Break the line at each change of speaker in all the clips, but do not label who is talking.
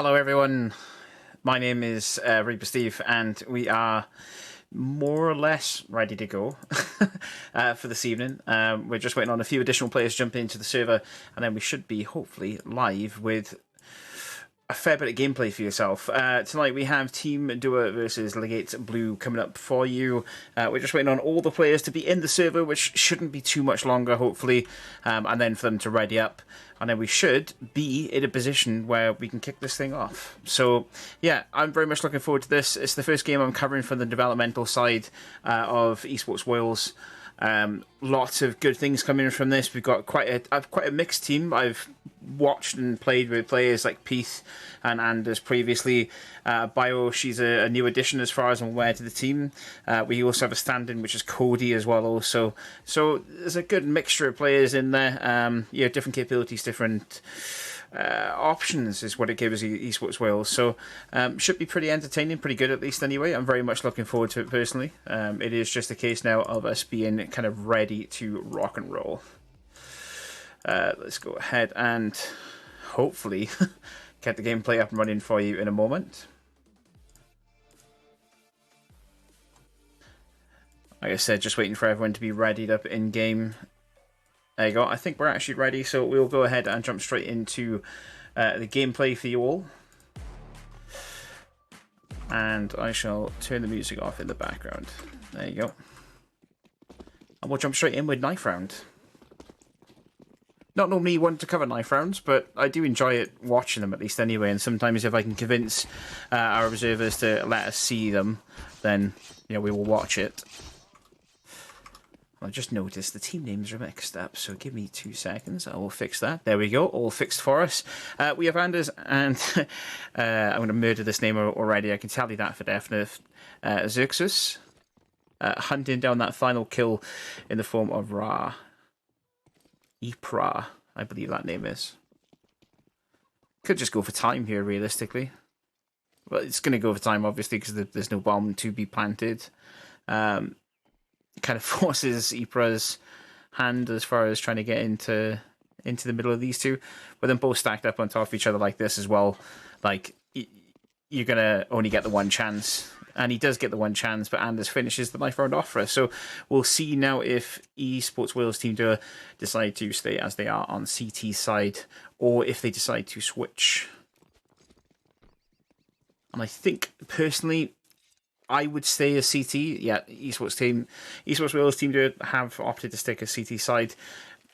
Hello everyone, my name is Reaper Steve and we are more or less ready to go for this evening. We're just waiting on a few additional players jumping into the server and then we should be hopefully live with a fair bit of gameplay for yourself. Tonight we have Team Duo versus Legates Blue coming up for you. We're just waiting on all the players to be in the server, which shouldn't be too much longer, hopefully, and then for them to ready up. And then we should be in a position where we can kick this thing off. So, yeah, I'm very much looking forward to this. It's the first game I'm covering from the developmental side of EsportsWales. Lots of good things coming from this. We've got quite a mixed team. I've watched and played with players like Peace and Anders previously. Bio, she's a new addition as far as I'm aware to the team. We also have a stand-in, which is Cody as well also. So there's a good mixture of players in there. Different capabilities, different options is what it gives EsportsWales. So should be pretty entertaining, pretty good at least anyway. I'm very much looking forward to it personally. It is just a case now of us being kind of ready to rock and roll. Let's go ahead and hopefully get the gameplay up and running for you in a moment. Like I said, just waiting for everyone to be readied up in game. There you go. I think we're actually ready, so we'll go ahead and jump straight into the gameplay for you all. And I shall turn the music off in the background. There you go. And we'll jump straight in with knife round. Not normally one to cover knife rounds, but I do enjoy it watching them at least anyway. And sometimes if I can convince our observers to let us see them, then we will watch it. I just noticed the team names are mixed up, so give me 2 seconds. I will fix that. There we go, all fixed for us. We have Anders, and I'm going to murder this name already. I can tell you that for definite. Xerxes, hunting down that final kill in the form of Ra. Ypra, I believe that name is. Could just go for time here, realistically. Well, it's going to go for time, obviously, because there's no bomb to be planted. Kind of forces Ypra's hand as far as trying to get into the middle of these two, but then both stacked up on top of each other like this as well. Like, you're gonna only get the one chance, and he does get the one chance, but Anders finishes the knife round off for us. So we'll see now if EsportsWales Team Duo decide to stay as they are on CT side, or if they decide to switch. And I think personally, I would stay as CT. Yeah, EsportsWales Team Duo have opted to stick as CT side.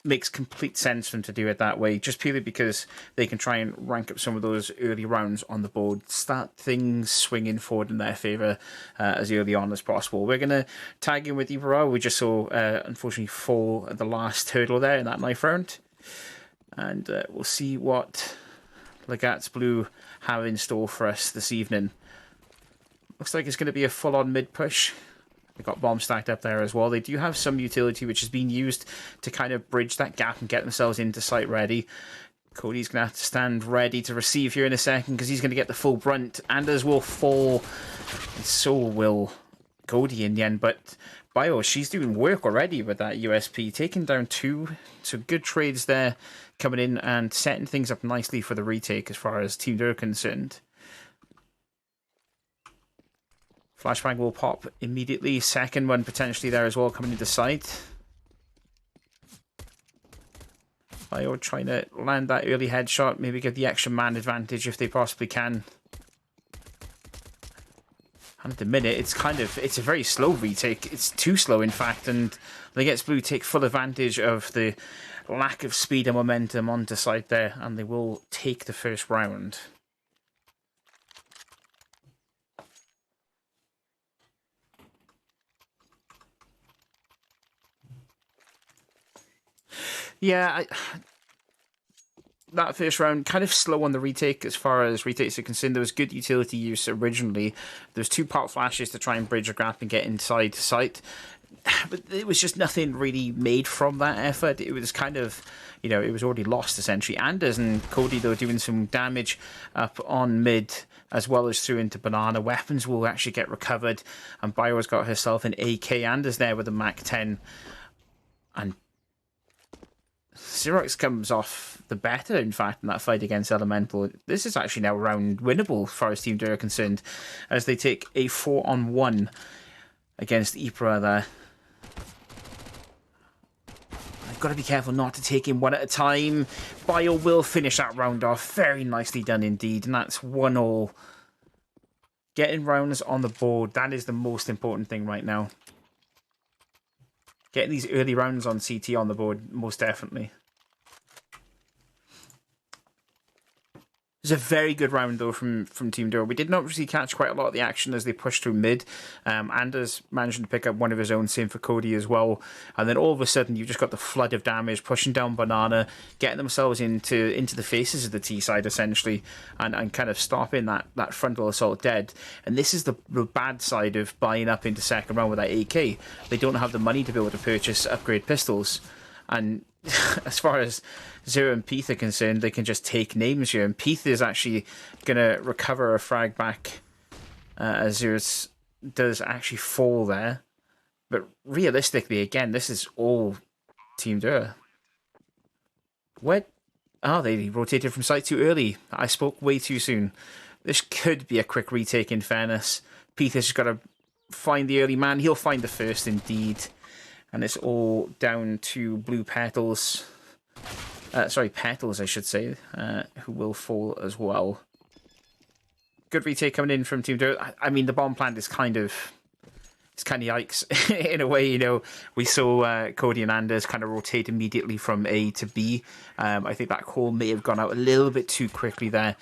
Makes complete sense for them to do it that way, just purely because they can try and rank up some of those early rounds on the board, start things swinging forward in their favour as early on as possible. We're going to tag in with Ibra. We just saw, unfortunately, fall at the last hurdle there in that knife round. And we'll see what Legates Blue have in store for us this evening. Looks like it's going to be a full-on mid-push. They've got bombs stacked up there as well. They do have some utility which is being used to kind of bridge that gap and get themselves into site ready. Cody's going to have to stand ready to receive here in a second because he's going to get the full brunt. Anders will fall, and so will Cody in the end. But Bio, she's doing work already with that USP, taking down 2. So good trades there coming in and setting things up nicely for the retake as far as Team Duo are concerned. Flashbang will pop immediately. Second one potentially there as well, coming into sight. Bio trying to land that early headshot, maybe give the extra man advantage if they possibly can. And at the minute, it's a very slow retake. It's too slow, in fact, and Legates Blue take full advantage of the lack of speed and momentum onto site there, and they will take the first round. Yeah, that first round, kind of slow on the retake as far as retakes are concerned. There was good utility use originally. There's 2 pop flashes to try and bridge a gap and get inside site. But it was just nothing really made from that effort. It was kind of, it was already lost essentially. Anders and Cody, though, doing some damage up on mid as well as through into banana. Weapons will actually get recovered. And Bio's got herself an AK. Anders there with a Mac 10. And Xerox comes off the better, in fact, in that fight against Elemental. This is actually now round winnable as far as Team Dura are concerned, as they take a 4-on-1 against Ypres there. I've got to be careful not to take him one at a time. Bio will finish that round off. Very nicely done indeed, and that's 1-1. Getting rounds on the board, that is the most important thing right now. Getting these early rounds on CT on the board, most definitely. It was a very good round, though, from Team Dura. We did not really catch quite a lot of the action as they pushed through mid. Anders managed to pick up one of his own, same for Cody as well. And then all of a sudden, you've just got the flood of damage, pushing down Banana, getting themselves into the faces of the T side, essentially, and kind of stopping that frontal assault dead. And this is the bad side of buying up into second round with that AK. They don't have the money to be able to purchase upgrade pistols. And as far as Zero and Peeth are concerned, they can just take names here. And Peeth is actually going to recover a frag back as Zero does actually fall there. But realistically, again, this is all Team Dura. What? Oh, they rotated from site too early. I spoke way too soon. This could be a quick retake, in fairness. Peeth has just got to find the early man. He'll find the first, indeed. And it's all down to Blue Petals. Sorry, Petals, I should say, who will fall as well. Good retake coming in from Team Dura. I mean, the bomb plant is kind of yikes in a way. You know, we saw Cody and Anders kind of rotate immediately from A to B. I think that call may have gone out a little bit too quickly there.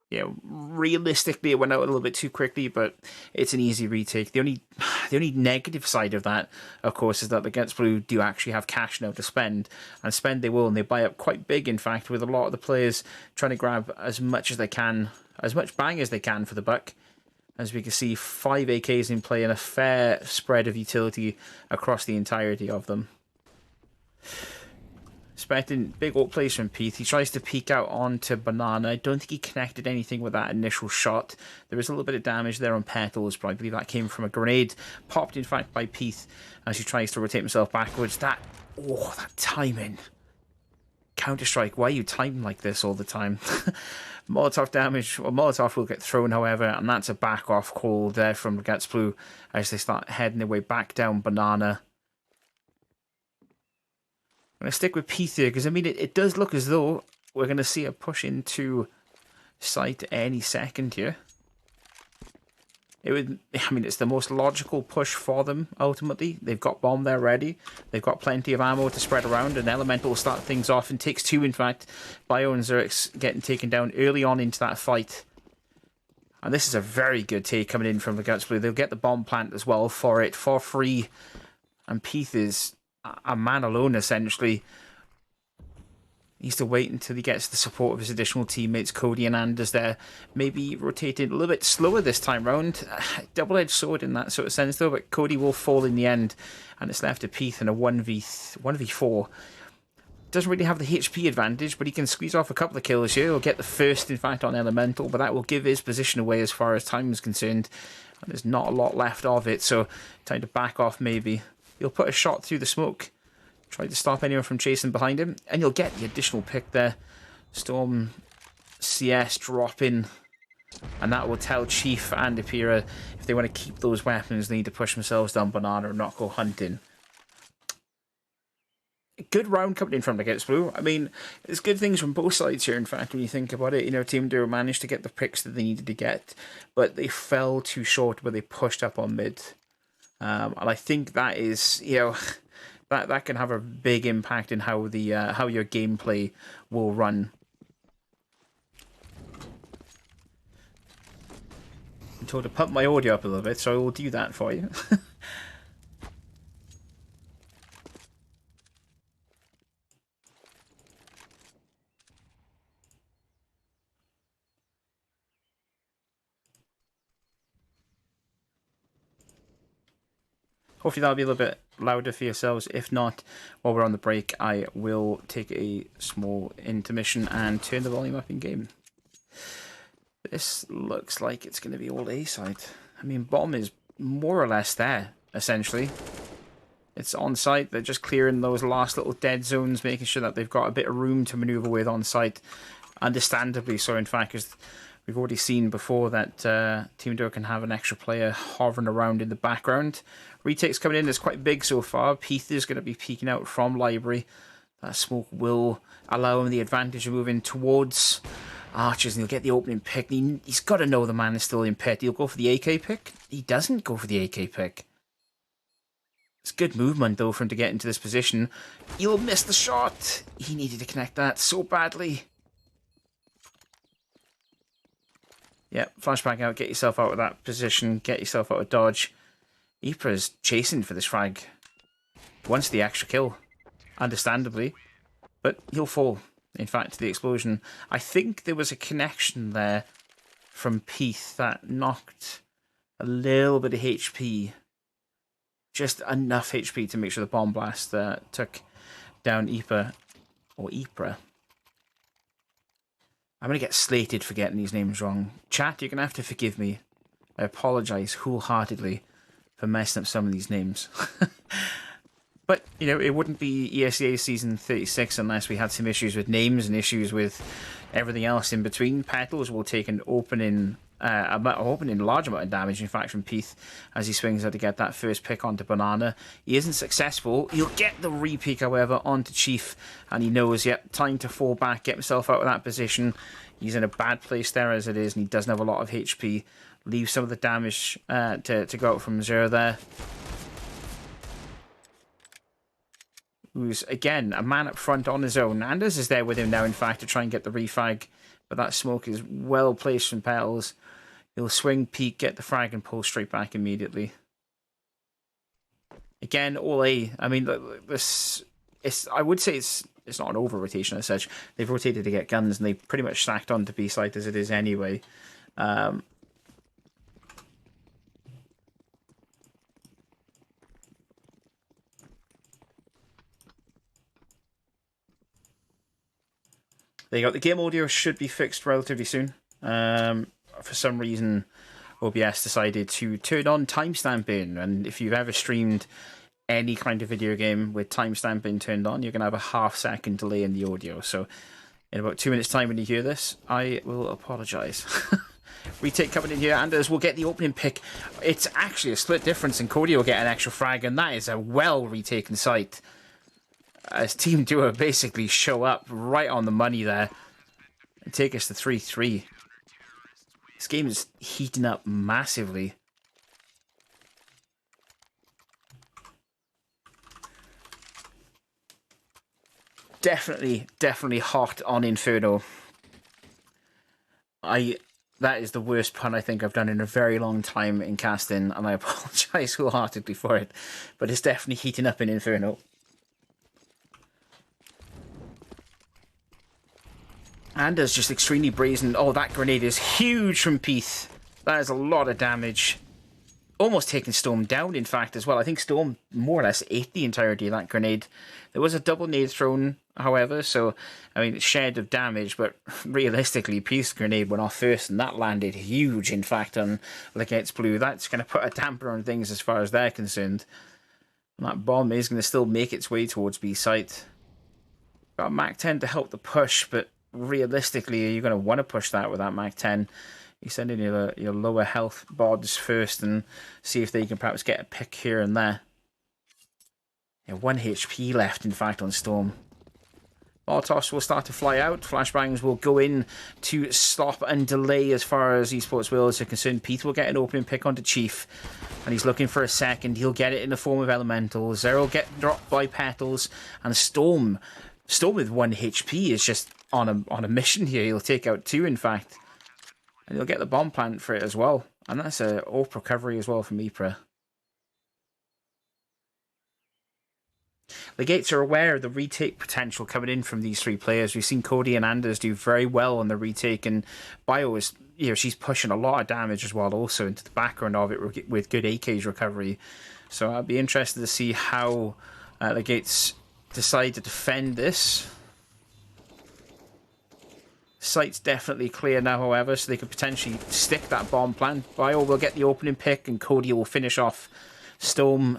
You know, realistically, it went out a little bit too quickly, but it's an easy retake. The only negative side of that, of course, is that the Legates Blue do actually have cash now to spend, and spend they will, and they buy up quite big, in fact, with a lot of the players trying to grab as much as they can, as much bang as they can for the buck. As we can see, 5 AKs in play and a fair spread of utility across the entirety of them. Expecting big ult plays from Peeth. He tries to peek out onto Banana. I don't think he connected anything with that initial shot. There is a little bit of damage there on Petals, but I believe that came from a grenade. Popped, in fact, by Peeth as he tries to rotate himself backwards. That timing. Counter-Strike, why are you timing like this all the time? Molotov damage. Well, Molotov will get thrown, however, and that's a back-off call there from Legates Blue as they start heading their way back down Banana. I'm going to stick with Peeth here because, I mean, it does look as though we're going to see a push into site any second here. It's the most logical push for them, ultimately. They've got bomb there ready. They've got plenty of ammo to spread around, and Elemental will start things off and takes 2, in fact. Bio and Zerix getting taken down early on into that fight. And this is a very good take coming in from the Legates Blue. They'll get the bomb plant as well for it, for free. And Peeth is a man alone, essentially. He needs to wait until he gets the support of his additional teammates, Cody and Anders there. Maybe rotated a little bit slower this time round. Double-edged sword in that sort of sense, though, but Cody will fall in the end, and it's left to Peeth in a 1v4. Doesn't really have the HP advantage, but he can squeeze off a couple of kills here. He'll get the first, in fact, on Elemental, but that will give his position away as far as time is concerned. And there's not a lot left of it, so time to back off maybe. He'll put a shot through the smoke, try to stop anyone from chasing behind him, and you'll get the additional pick there. Storm CS dropping, and that will tell Chief and Ipira if they want to keep those weapons, they need to push themselves down Banana and not go hunting. Good round coming in from the Legates Blue. I mean, there's good things from both sides here, in fact, when you think about it. You know, Team Dura managed to get the picks that they needed to get, but they fell too short where they pushed up on mid. And I think that is, you know, that can have a big impact in how the how your gameplay will run. I'm told to pump my audio up a little bit, so I will do that for you. Hopefully that'll be a little bit louder for yourselves. If not, while we're on the break, I will take a small intermission and turn the volume up in game. This looks like it's going to be all A side. I mean, bomb is more or less there, essentially. It's on site. They're just clearing those last little dead zones, making sure that they've got a bit of room to maneuver with on site. Understandably so, in fact, because we've already seen before that Team Duo can have an extra player hovering around in the background. Retakes coming in is quite big so far. Peath is going to be peeking out from Library. That smoke will allow him the advantage of moving towards Archers, and he'll get the opening pick. He's got to know the man is still in pit. He'll go for the AK pick. He doesn't go for the AK pick. It's good movement, though, for him to get into this position. He'll miss the shot. He needed to connect that so badly. Yeah, flashback out. Get yourself out of that position. Get yourself out of dodge. Ypra's chasing for this frag. Wants the extra kill, understandably. But he'll fall, in fact, to the explosion. I think there was a connection there from Peath that knocked a little bit of HP. Just enough HP to make sure the bomb blast took down Ypra. Or Ypra. I'm going to get slated for getting these names wrong. Chat, you're going to have to forgive me. I apologise wholeheartedly for messing up some of these names. But, you know, it wouldn't be ESEA Season 36 unless we had some issues with names and issues with everything else in between. Petals will take an opening large amount of damage, in fact, from Peath as he swings out to get that first pick onto Banana. He isn't successful. He'll get the re-peek, however, onto Chief, and he knows, yep, time to fall back, get himself out of that position. He's in a bad place there as it is, and he doesn't have a lot of HP. Leave some of the damage to go out from Zero there. Who's, again, a man up front on his own. Anders is there with him now, in fact, to try and get the refag, but that smoke is well placed from Petals. He'll swing, peek, get the frag, and pull straight back immediately. Again, all A. I mean, I would say it's not an over-rotation as such. They've rotated to get guns, and they pretty much stacked onto B-site as it is anyway. There you go. The game audio should be fixed relatively soon. For some reason, OBS decided to turn on timestamping, and if you've ever streamed any kind of video game with timestamping turned on, you're going to have a half-second delay in the audio. So in about 2 minutes' time when you hear this, I will apologise. Retake coming in here. Anders will get the opening pick. It's actually a split difference, and Cody will get an extra frag, and that is a well-retaken site. As Team Duo basically show up right on the money there and take us to 3-3. This game is heating up massively. Definitely hot on Inferno. That is the worst pun I think I've done in a very long time in casting, and I apologise wholeheartedly for it. But it's definitely heating up in Inferno. Anders just extremely brazen. Oh, that grenade is huge from Peath. That is a lot of damage. Almost taking Storm down, in fact, as well. I think Storm more or less ate the entirety of that grenade. There was a double nade thrown, however, so, I mean, shared of damage, but realistically, Peath's grenade went off first, and that landed huge, in fact, on Legates Blue. That's going to put a damper on things as far as they're concerned. And that bomb is going to still make its way towards B site. Got Mac 10 to help the push, but realistically, you're going to want to push that with that Mac 10. You send in your lower health bods first and see if they can perhaps get a pick here and there. Yeah, 1 HP left, in fact, on Storm. Molotovs will start to fly out. Flashbangs will go in to stop and delay as far as EsportsWales are concerned. Peath will get an opening pick onto Chief, and he's looking for a second. He'll get it in the form of Elemental. Zero will get dropped by Petals, and Storm with 1 HP is just on a mission here. He'll take out 2, in fact. And he'll get the bomb plant for it as well. And that's a AWP recovery as well from Ypra. The Gates are aware of the retake potential coming in from these 3 players. We've seen Cody and Anders do very well on the retake, and Bio is, she's pushing a lot of damage as well, also into the background of it with good AK's recovery. So I'll be interested to see how the Gates decide to defend this. Site's definitely clear now, however, so they could potentially stick that bomb plant. Bio will get the opening pick, and Cody will finish off Storm.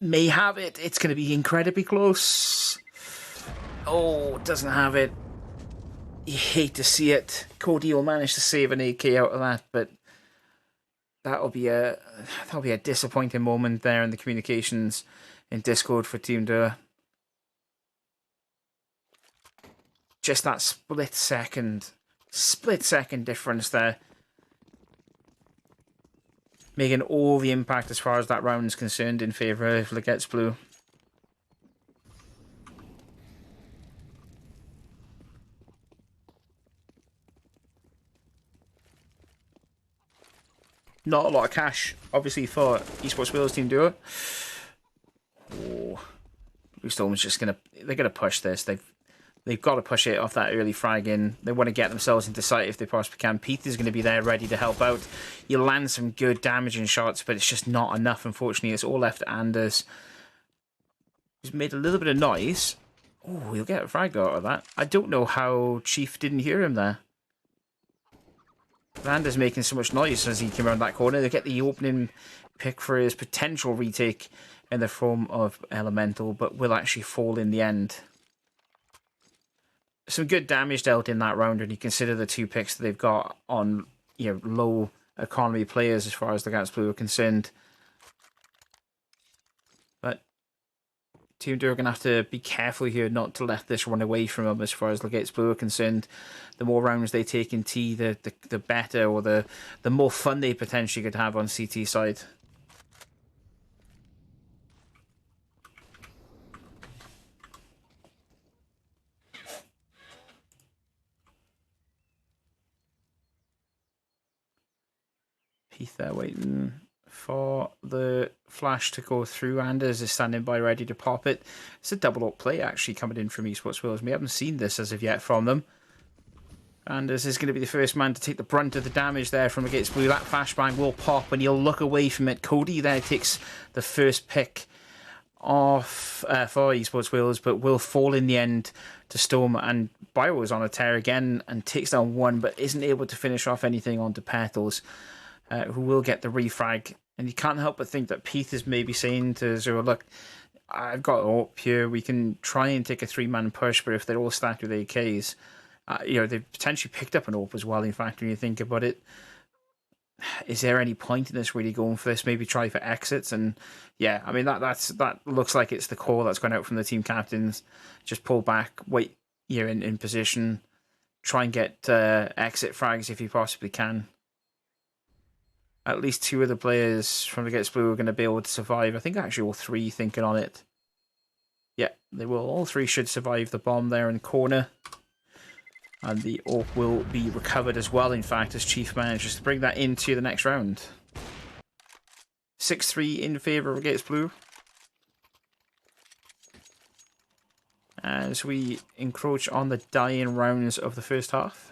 may have it. It's going to be incredibly close. Oh, doesn't have it. You hate to see it. Cody will manage to save an AK out of that, but that'll be a disappointing moment there in the communications in Discord for Team Duo. Just that split second difference there, making all the impact as far as that round is concerned in favour of Legates Blue. Not a lot of cash, obviously, for EsportsWales Team Duo. Oh, Blue Storm's just they're gonna push this. They've got to push it off that early frag in. They want to get themselves into sight if they possibly can. Peter's going to be there ready to help out. You land some good damaging shots, but it's just not enough, unfortunately. It's all left to Anders. He's made a little bit of noise. Oh, he'll get a frag out of that. I don't know how Chief didn't hear him there. Anders making so much noise as he came around that corner. They get the opening pick for his potential retake in the form of Elemental, but will actually fall in the end. Some good damage dealt in that round when you consider the two picks that they've got on, low economy players as far as the Legates Blue are concerned. But Team Duo are going to have to be careful here not to let this run away from them as far as Legates Blue are concerned. The more rounds they take in T, the better, or the more fun they potentially could have on CT side. Heath there waiting for the flash to go through. Anders is standing by ready to pop it. It's a double up play actually coming in from EsportsWales. We haven't seen this as of yet from them. Anders is going to be the first man to take the brunt of the damage there from Legates Blue. That flashbang will pop and he'll look away from it. Cody there takes the first pick off for EsportsWales, but will fall in the end to Storm, and Bio is on a tear again and takes down one, but isn't able to finish off anything onto Petals. Who will get the refrag. And you can't help but think that Pete is maybe saying to Zero, look, I've got AWP here. We can try and take a three-man push, but if they're all stacked with AKs, they've potentially picked up an AWP as well, in fact, when you think about it. Is there any point in this really going for this? Maybe try for exits. And yeah, I mean, that looks like it's the call that's gone out from the team captains. Just pull back, wait in position, try and get exit frags if you possibly can. At least two of the players from Legates Blue are going to be able to survive. I think actually all three thinking on it. Yeah, they will. All three should survive the bomb there in corner. And the AWP will be recovered as well, in fact, as Chief manages to bring that into the next round. 6-3 in favour of Legates Blue. As we encroach on the dying rounds of the first half.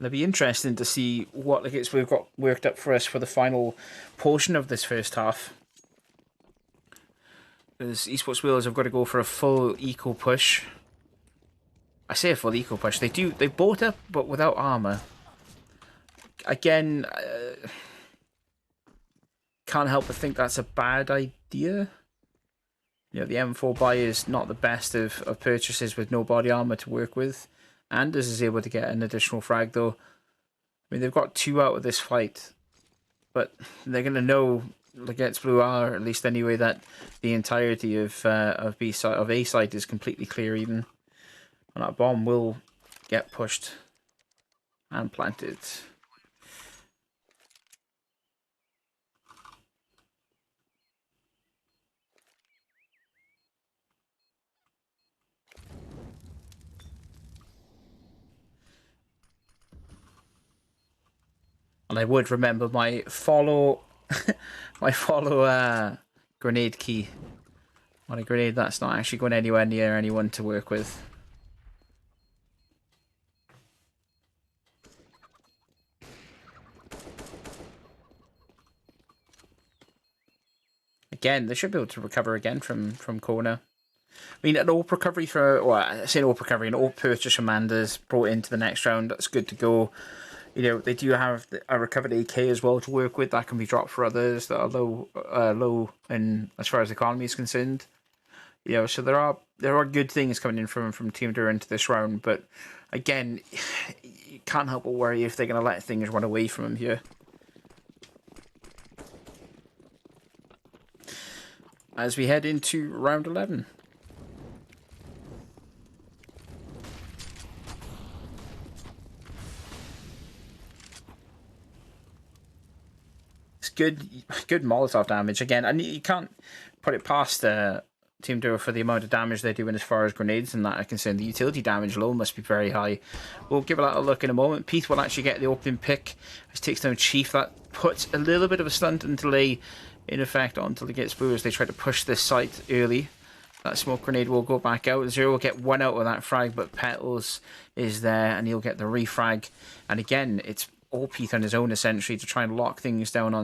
It'll be interesting to see what Legates we've got worked up for us for the final portion of this first half. Because EsportsWales have got to go for a full eco push. I say a full eco push. They bought up, but without armor. Again, can't help but think that's a bad idea. The M4 buy is not the best of purchases with no body armor to work with. Anders is able to get an additional frag, though. I mean, they've got two out of this fight, but they're going to know Legates Blue are, at least anyway, that the entirety of B side of A side is completely clear. Even, and that bomb will get pushed and planted. And I would remember my follow grenade key on a grenade that's not actually going anywhere near anyone to work with. Again, they should be able to recover again from corner. I mean, an AWP recovery for, or I say an AWP recovery, an AWP purchase from Anders brought into the next round. That's good to go. they do have a recovered AK as well to work with that can be dropped for others that are low in as far as the economy is concerned. So there are good things coming in from Team Dura into this round, but again, you can't help but worry if they're going to let things run away from them here. As we head into round 11. It's good Molotov damage again, and you can't put it past Team Duo for the amount of damage they're doing as far as grenades and that are concerned. The utility damage alone must be very high. We'll give that a look in a moment. Peath will actually get the opening pick. He takes down Chief. That puts a little bit of a stunt and delay in effect until he gets blue as they try to push this site early. That smoke grenade will go back out. Zero will get one out of that frag, but Petals is there and he'll get the refrag. And again, it's all Peath on his own essentially to try and lock things down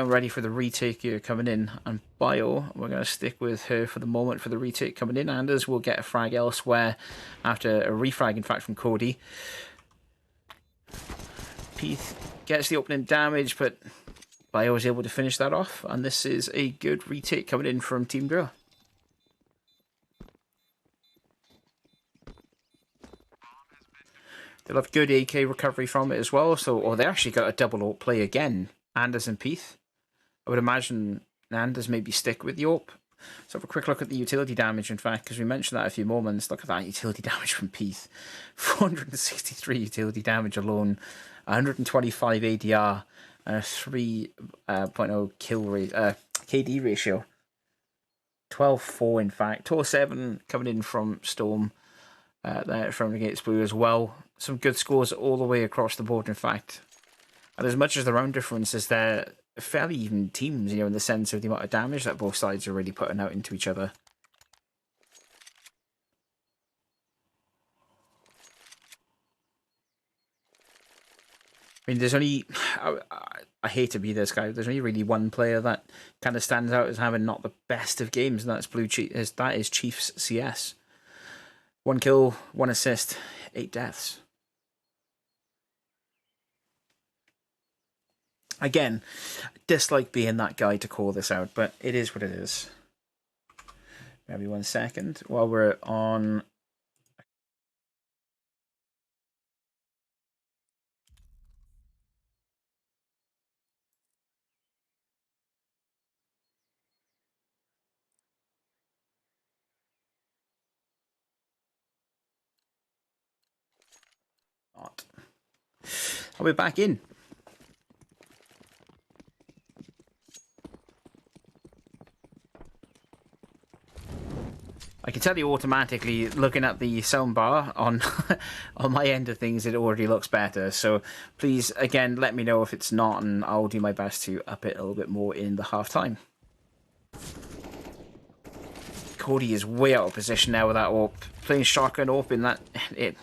ready for the retake here coming in. And Bio, we're going to stick with her for the moment for the retake coming in. Anders will get a frag elsewhere after a refrag, in fact, from Cody. Peath gets the opening damage, but Bio is able to finish that off. And this is a good retake coming in from Team Drill. They'll have good AK recovery from it as well. So, they actually got a double AWP play again. Anders and Peath. I would imagine Anders maybe stick with the AWP. So have a quick look at the utility damage, in fact, because we mentioned that a few moments. Look at that utility damage from Peath. 463 utility damage alone. 125 ADR. And a 3.0 kill rate, KD ratio. 12-4, in fact. 207 coming in from Storm. There from Legates Blue as well. Some good scores all the way across the board, in fact. And as much as the round difference is, they're fairly even teams, in the sense of the amount of damage that both sides are really putting out into each other. I mean, there's only... I hate to be this guy, but there's only really one player that kind of stands out as having not the best of games, and that's that is Chiefs CS. 1 kill, 1 assist, 8 deaths. Again, dislike being that guy to call this out, but it is what it is. Maybe 1 second while we're on. I'll be back in. I can tell you automatically, looking at the soundbar on on my end of things, it already looks better. So please, again, let me know if it's not, and I'll do my best to up it a little bit more in the half time. Cody is way out of position now with that AWP. Playing shotgun AWP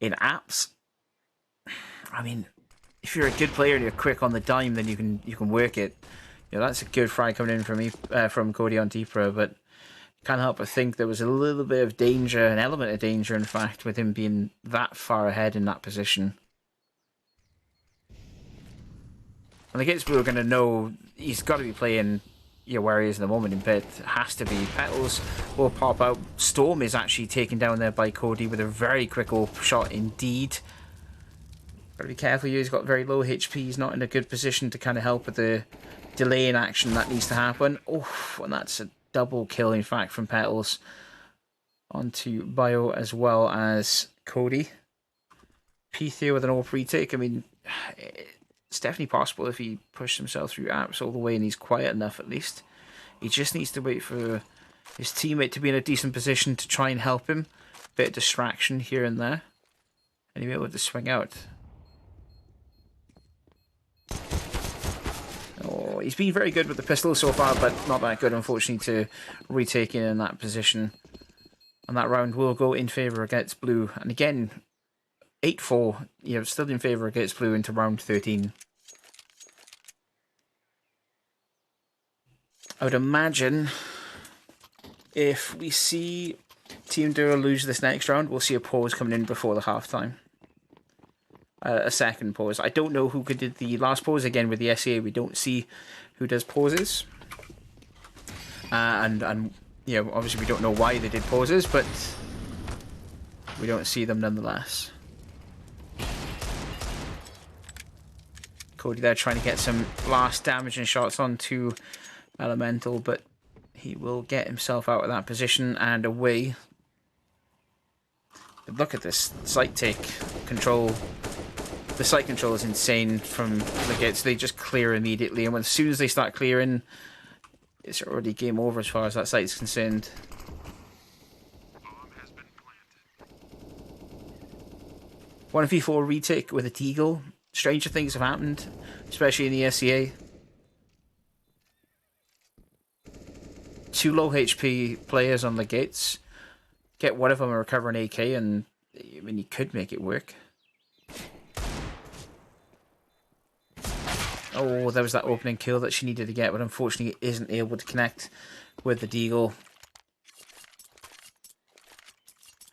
in apps. I mean, if you're a good player and you're quick on the dime, then you can work it. That's a good frag coming in from me from Cody on T-Pro, but can't help but think there was a little bit of danger, an element of danger, in fact, with him being that far ahead in that position. And the Gates Blue are going to know he's got to be playing where he is in the moment in pit. It has to be. Petals will pop out. Storm is actually taken down there by Cody with a very quick AWP shot indeed. Got to be careful here. He's got very low HP. He's not in a good position to kind of help with the delay in action that needs to happen. Oh, and that's a double kill, in fact, from Petals onto Bio as well as Cody. Peath here with an AWP retake. I mean, it's definitely possible if he pushed himself through apps all the way and he's quiet enough at least. He just needs to wait for his teammate to be in a decent position to try and help him. Bit of distraction here and there. And he'll be able to swing out. Oh, he's been very good with the pistol so far, but not that good, unfortunately, to retake in that position. And that round will go in favour against Blue. And again, 8-4, still in favour against Blue into round 13. I would imagine if we see Team Duo lose this next round, we'll see a pause coming in before the half-time. a second pause. I don't know who did the last pause. Again, with the ESEA, we don't see who does pauses. And you know, obviously we don't know why they did pauses, but we don't see them nonetheless. Cody there trying to get some last damage and shots onto Elemental, but he will get himself out of that position and away. But look at this site take control. The site control is insane from Legates. They just clear immediately, and as soon as they start clearing, it's already game over as far as that site is concerned. 1v4 retake with a Deagle. Stranger things have happened, especially in the ESEA. 2 low HP players on Legates. Get one of them a recovering AK, and I mean, you could make it work. Oh, there was that opening kill that she needed to get, but unfortunately isn't able to connect with the Deagle.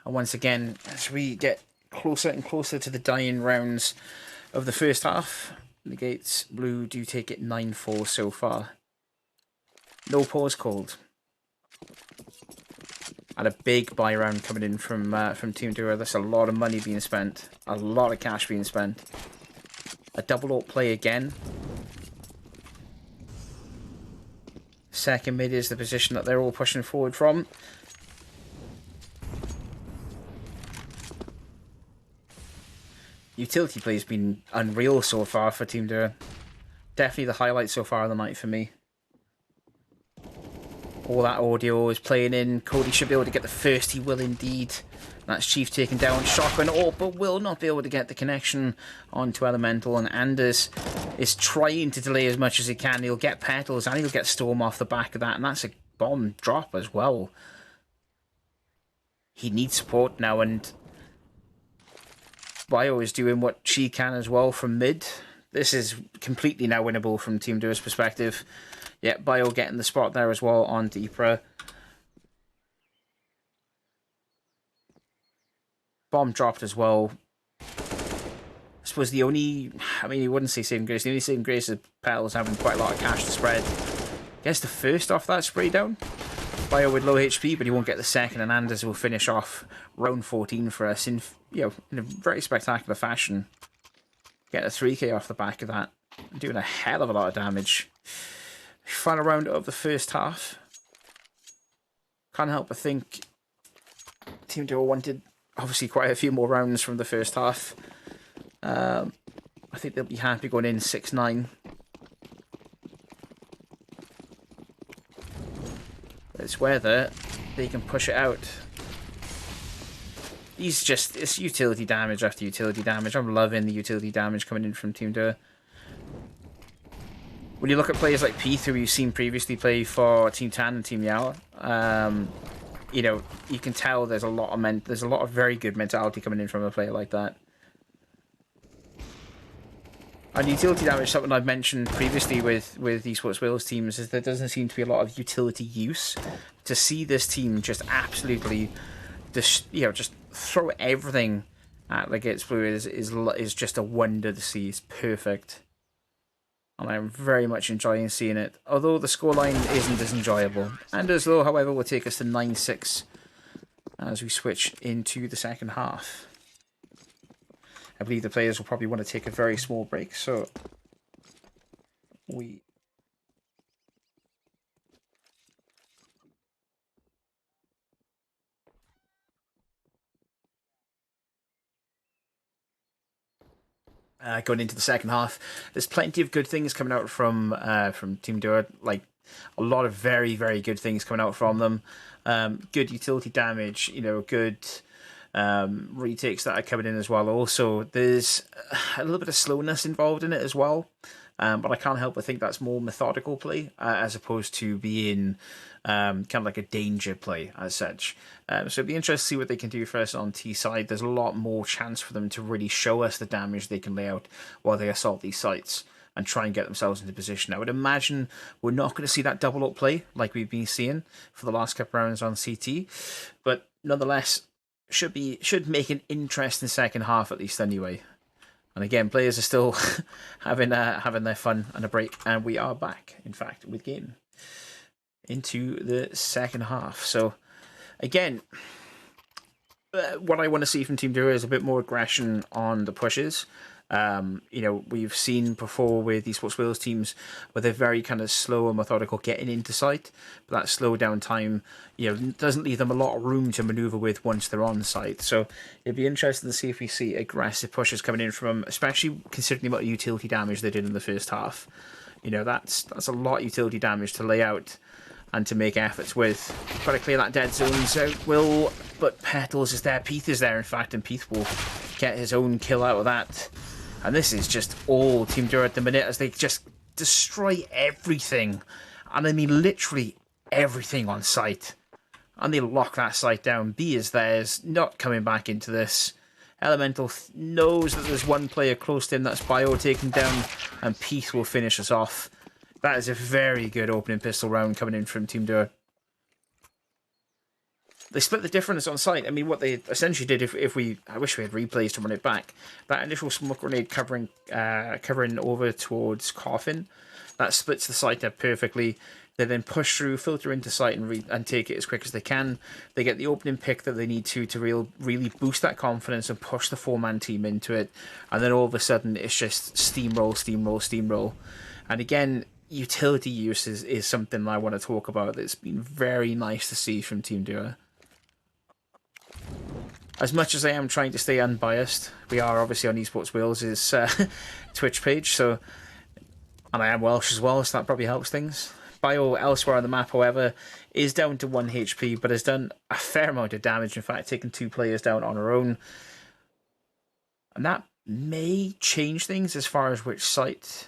And once again, as we get closer and closer to the dying rounds of the first half, Legates Blue do take it 9-4 so far. No pause called. And a big buy round coming in from Team Duo. That's a lot of money being spent. A lot of cash being spent. A double ult play again. Second mid is the position that they're all pushing forward from. Utility play has been unreal so far for Team Duo. Definitely the highlight so far of the night for me. All that audio is playing in. Cody should be able to get the first. He will indeed. That's Chief taken down. Shotgun. Oh, but will not be able to get the connection onto Elemental. And Anders is trying to delay as much as he can. He'll get Petals and he'll get Storm off the back of that. And that's a bomb drop as well. He needs support now. And Bio is doing what she can as well from mid. This is completely now winnable from Team Duo's perspective. Yeah, Bio getting the spot there as well on Deepra. Bomb dropped as well. I suppose the only... I mean, you wouldn't say saving grace. The only saving grace is Petals having quite a lot of cash to spread. Gets the first off that spray down. Bio with low HP, but he won't get the second. And Anders will finish off round 14 for us in, you know, in a very spectacular fashion. Get a 3k off the back of that. Doing a hell of a lot of damage. Final round of the first half. Can't help but think Team Duo wanted obviously quite a few more rounds from the first half. I think they'll be happy going in 6-9. It's whether they can push it out. It's utility damage after utility damage. I'm loving the utility damage coming in from Team Duo. When you look at players like P, who you've seen previously play for Team Tan and Team Yao, you know, you can tell there's a lot of very good mentality coming in from a player like that. And utility damage, something I've mentioned previously with EsportsWales teams, is there doesn't seem to be a lot of utility use. To see this team just absolutely, just throw everything at Legates Blue is just a wonder to see. It's perfect. And I'm very much enjoying seeing it. Although the scoreline isn't as enjoyable. And as though, however, will take us to 9-6 as we switch into the second half. I believe the players will probably want to take a very small break, so we... going into the second half, there's plenty of good things coming out from Team Duo. Like a lot of very, very good things coming out from them. Good utility damage, you know, good retakes that are coming in as well. Also, there's a little bit of slowness involved in it as well. But I can't help but think that's more methodical play as opposed to being kind of like a danger play as such. So it'd be interesting to see what they can do for us on T side. There's a lot more chance for them to really show us the damage they can lay out while they assault these sites and try and get themselves into position. I would imagine we're not going to see that double up play like we've been seeing for the last couple rounds on CT, but nonetheless should make an interesting second half at least anyway. And again, players are still having their fun and a break, and we are back, in fact, with game into the second half. So, again, what I want to see from Team Duo is a bit more aggression on the pushes. We've seen before with EsportsWales teams where they're very kind of slow and methodical getting into site, but that slow down time, doesn't leave them a lot of room to maneuver with once they're on site. So it'd be interesting to see if we see aggressive pushes coming in from them, especially considering the amount of utility damage they did in the first half. That's a lot of utility damage to lay out and to make efforts with. Got to clear that dead zone. So but Petals is there, Peath is there, in fact, and Peath will get his own kill out of that. And this is just all Team Duo at the minute as they just destroy everything. And I mean literally everything on site. And they lock that site down. B is theirs, not coming back into this. Elemental knows that there's one player close to him, that's Bio taken down, and Peace will finish us off. That is a very good opening pistol round coming in from Team Duo. They split the difference on site. I mean, what they essentially did, I wish we had replays to run it back. That initial smoke grenade covering over towards Coffin, that splits the site up perfectly. They then push through, filter into site, and take it as quick as they can. They get the opening pick that they need to really boost that confidence and push the four-man team into it. And then all of a sudden, it's just steamroll, steamroll, steamroll. And again, utility use is something I want to talk about. That's been very nice to see from Team Duo. As much as I am trying to stay unbiased, we are obviously on EsportsWales' Twitch page, and I am Welsh as well, so that probably helps things. Bio elsewhere on the map, however, is down to 1 HP, but has done a fair amount of damage, in fact, taking 2 players down on her own. And that may change things as far as which site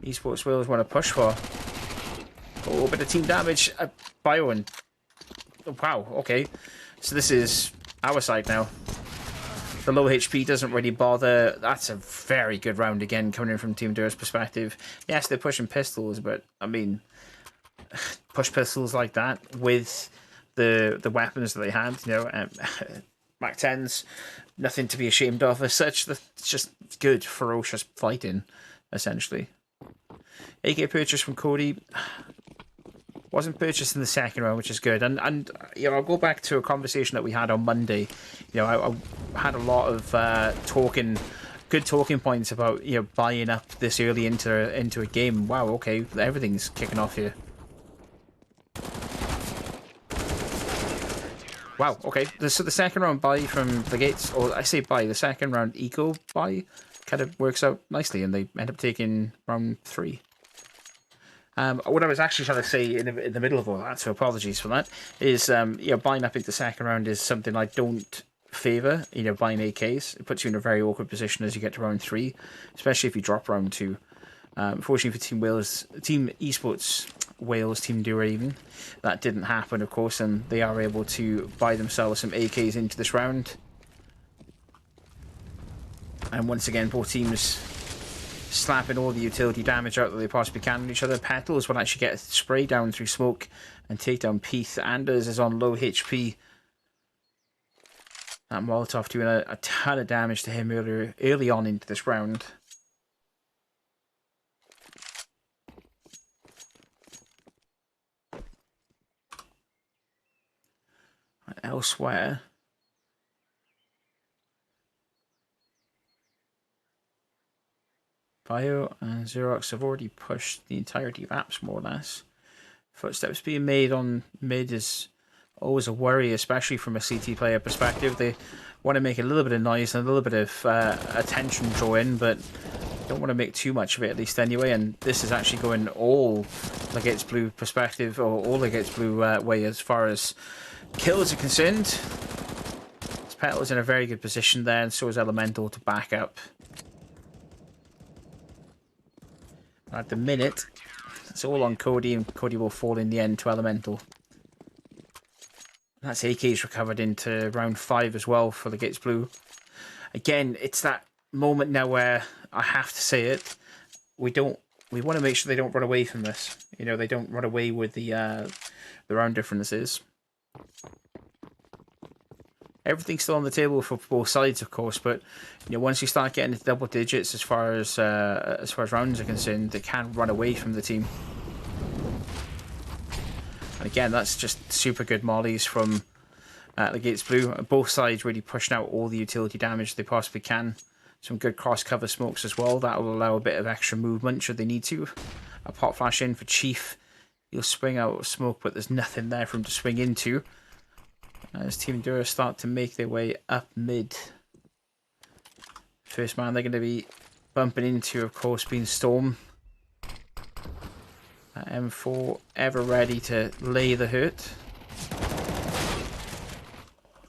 EsportsWales want to push for. Oh, bit of team damage. Bio and... Oh, wow, okay. So this is our side now. The low HP doesn't really bother. That's a very good round again coming in from Team Duo's perspective. Yes, they're pushing pistols, but I mean, push pistols like that with the weapons that they had, Mac 10s, nothing to be ashamed of as such. It's just good, ferocious fighting, essentially. AK purchase from Cody. Wasn't purchased in the second round, which is good. And I'll go back to a conversation that we had on Monday. I had a lot of good talking points about buying up this early into a game. Wow, okay, everything's kicking off here. Wow, okay. So the second round buy from Legates, or I say buy, the second round eco buy kind of works out nicely, and they end up taking round 3. What I was actually trying to say in the middle of all that, so apologies for that, is buying up into the second round is something I don't favour. Buying AKs, it puts you in a very awkward position as you get to round 3, especially if you drop round 2. Unfortunately for Team EsportsWales, Team Duo even, that didn't happen, of course, and they are able to buy themselves some AKs into this round. And once again, both teams slapping all the utility damage out that they possibly can on each other. Petals will actually get a spray down through smoke and take down Peath. Anders is on low HP. That Molotov doing a ton of damage to him early on into this round. Elsewhere, Bio and Xerox have already pushed the entirety of apps, more or less. Footsteps being made on mid is always a worry, especially from a CT player perspective. They want to make a little bit of noise and a little bit of attention draw in, but don't want to make too much of it, at least anyway. And this is actually going all Legates Blue perspective, or all Legates Blue way as far as kills are concerned. Petal's in a very good position there, and so is Elemental to back up. At the minute, it's all on Cody, and Cody will fall in the end to Elemental. That's AK's recovered into round 5 as well for the Legates Blue. Again, it's that moment now where I have to say it. We want to make sure they don't run away from this. They don't run away with the round differences. everything's still on the table for both sides, of course. But once you start getting into double digits as far as rounds are concerned, they can run away from the team. And again, that's just super good mollies from Legates Blue. Both sides really pushing out all the utility damage they possibly can. Some good cross-cover smokes as well. That will allow a bit of extra movement should they need to. A pop flash in for Chief. He'll swing out of smoke, but there's nothing there for him to swing into. As Team Enduro start to make their way up mid. First man they're going to be bumping into, of course, being Storm. M4 ever ready to lay the hurt.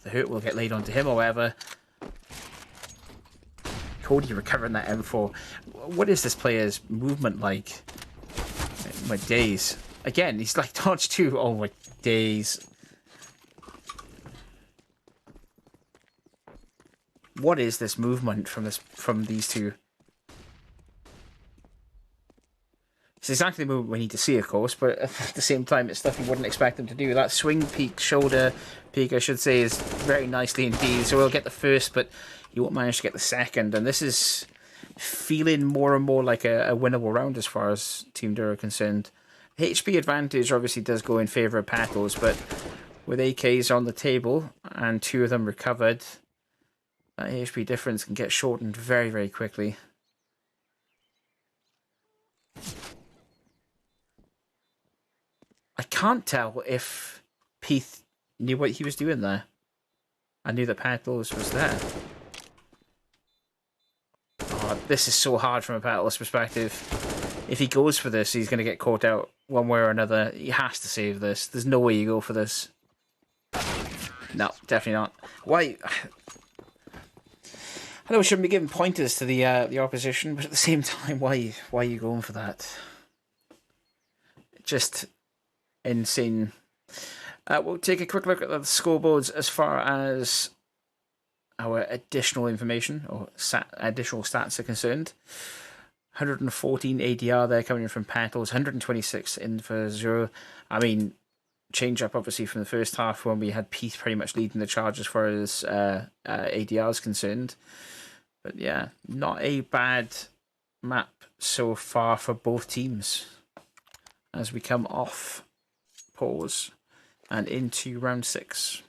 The hurt will get laid onto him, however. Cody recovering that M4. What is this player's movement like? My days. Again, he's like dodge too. Oh my days. What is this movement from these two? It's exactly the movement we need to see, of course, but at the same time, it's stuff you wouldn't expect them to do. That swing peak, shoulder peak, I should say, is very nicely indeed. So we'll get the first, but you won't manage to get the second. And this is feeling more and more like a winnable round as far as Team Enduro are concerned. HP advantage obviously does go in favour of Petals, but with AKs on the table and 2 of them recovered, that HP difference can get shortened very, very quickly. I can't tell if Peath knew what he was doing there. I knew that Petals was there. Oh, this is so hard from a Petals perspective. If he goes for this, he's going to get caught out one way or another. He has to save this. There's no way you go for this. No, definitely not. Why? I know we shouldn't be giving pointers to the opposition, but at the same time, why are you going for that? Just insane. We'll take a quick look at the scoreboards as far as our additional information or additional stats are concerned. 114 ADR there coming in from Petals, 126 in for Zero. I mean, change up obviously from the first half when we had Peath pretty much leading the charge as far as ADR is concerned. But yeah, not a bad map so far for both teams as we come off pause and into round 6.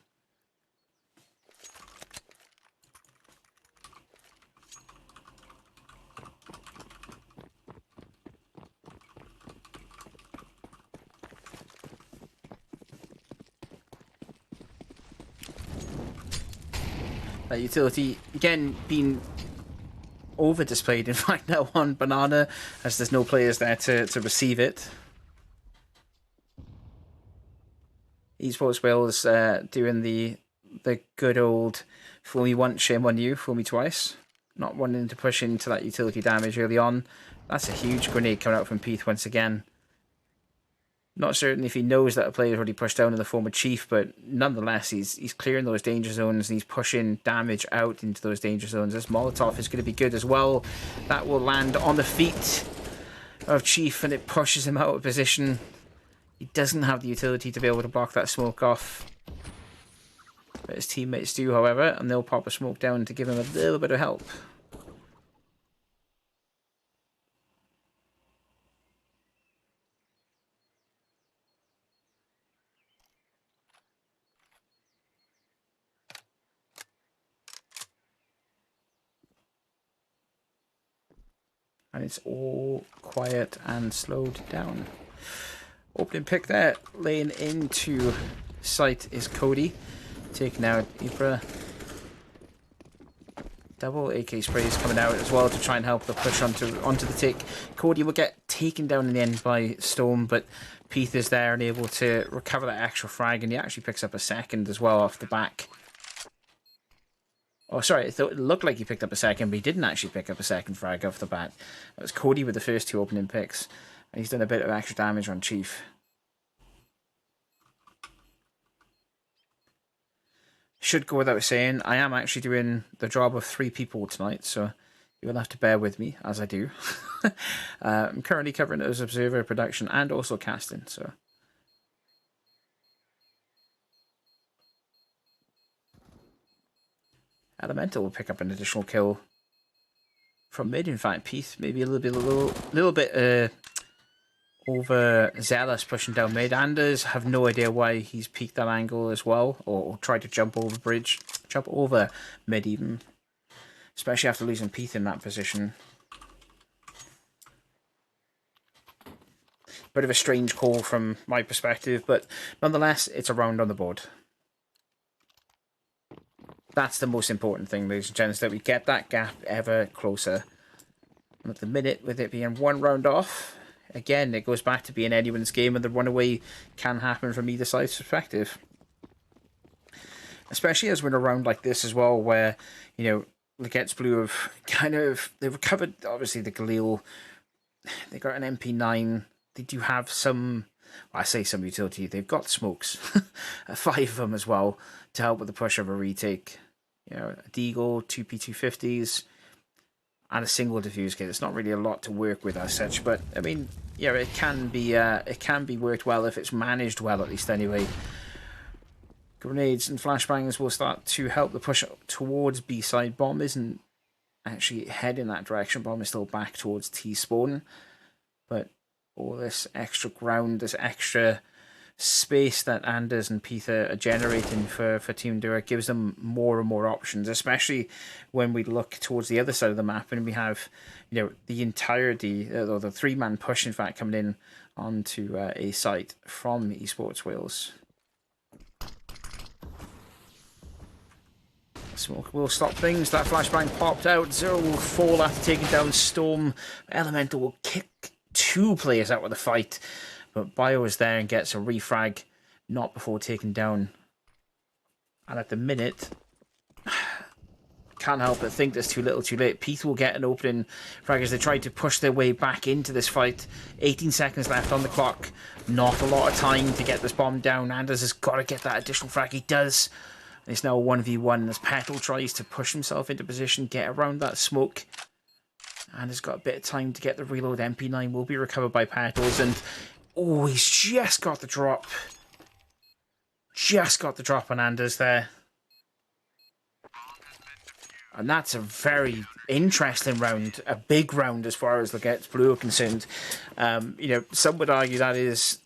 That utility again being over displayed in fact now on Banana, as there's no players there to receive it. EsportsWales doing the good old fool me once, shame on you, fool me twice. Not wanting to push into that utility damage early on. That's a huge grenade coming out from Peath once again. Not certain if he knows that a player is already pushed down in the form of Chief, but nonetheless, he's clearing those danger zones and he's pushing damage out into those danger zones. This Molotov is going to be good as well. That will land on the feet of Chief and it pushes him out of position. He doesn't have the utility to be able to block that smoke off. But his teammates do, however, and they'll pop a smoke down to give him a little bit of help. And it's all quiet and slowed down. Opening pick there, laying into sight is Cody. Taking out Ibra. Double AK sprays coming out as well to try and help the push onto the tick. Cody will get taken down in the end by Storm, but Peath is there and able to recover that extra frag, and he actually picks up a second as well off the back. Oh, sorry, it looked like he picked up a second, but he didn't actually pick up a second frag off the bat. It was Cody with the first 2 opening picks, and he's done a bit of extra damage on Chief. Should go without saying, I am actually doing the job of 3 people tonight, so you will have to bear with me as I do. I'm currently covering it as observer, production, and also casting, so... Elemental will pick up an additional kill from mid. In fact, Peace maybe a little bit overzealous pushing down mid. Anders have no idea why he's peeked that angle as well, or tried to jump over mid even, especially after losing Peace in that position. Bit of a strange call from my perspective, but nonetheless, it's a round on the board. That's the most important thing, ladies and gents, that we get that gap ever closer. And at the minute, with it being one round off, again, it goes back to being anyone's game, and the runaway can happen from either side's perspective. Especially as we're in a round like this as well, where, you know, Legates Blue have they've recovered, obviously, the Galil. They got an MP9. They do have some, well, I say some utility. They've got smokes, 5 of them as well, to help with the push of a retake. You know, a Deagle, 2 P250s, and a single diffuse kit. It's not really a lot to work with as such, but I mean, yeah, it can be worked well if it's managed well, at least anyway. Grenades and flashbangs will start to help the push towards B side. Bomb isn't actually heading that direction. Bomb is still back towards T spawn, but all this extra ground, this extra space that Anders and Peter are generating for Team Duo gives them more and more options, especially when we look towards the other side of the map and we have, you know, the entirety, or the 3-man push, in fact, coming in onto a site from EsportsWales. Smoke will stop things. That flashbang popped out. Zero will fall after taking down Storm. Elemental will kick 2 players out of the fight, but Bio is there and gets a refrag, not before taken down. And at the minute, can't help but think there's too little too late. Peace will get an opening frag as they try to push their way back into this fight. 18 seconds left on the clock. Not a lot of time to get this bomb down. Anders has got to get that additional frag. He does. It's now a 1v1 as Petal tries to push himself into position, get around that smoke. And has got a bit of time to get the reload. MP9 will be recovered by Petals, and oh, he's just got the drop. Just got the drop on Anders there. And that's a very interesting round, a big round as far as Legates Blue are concerned. You know, some would argue that is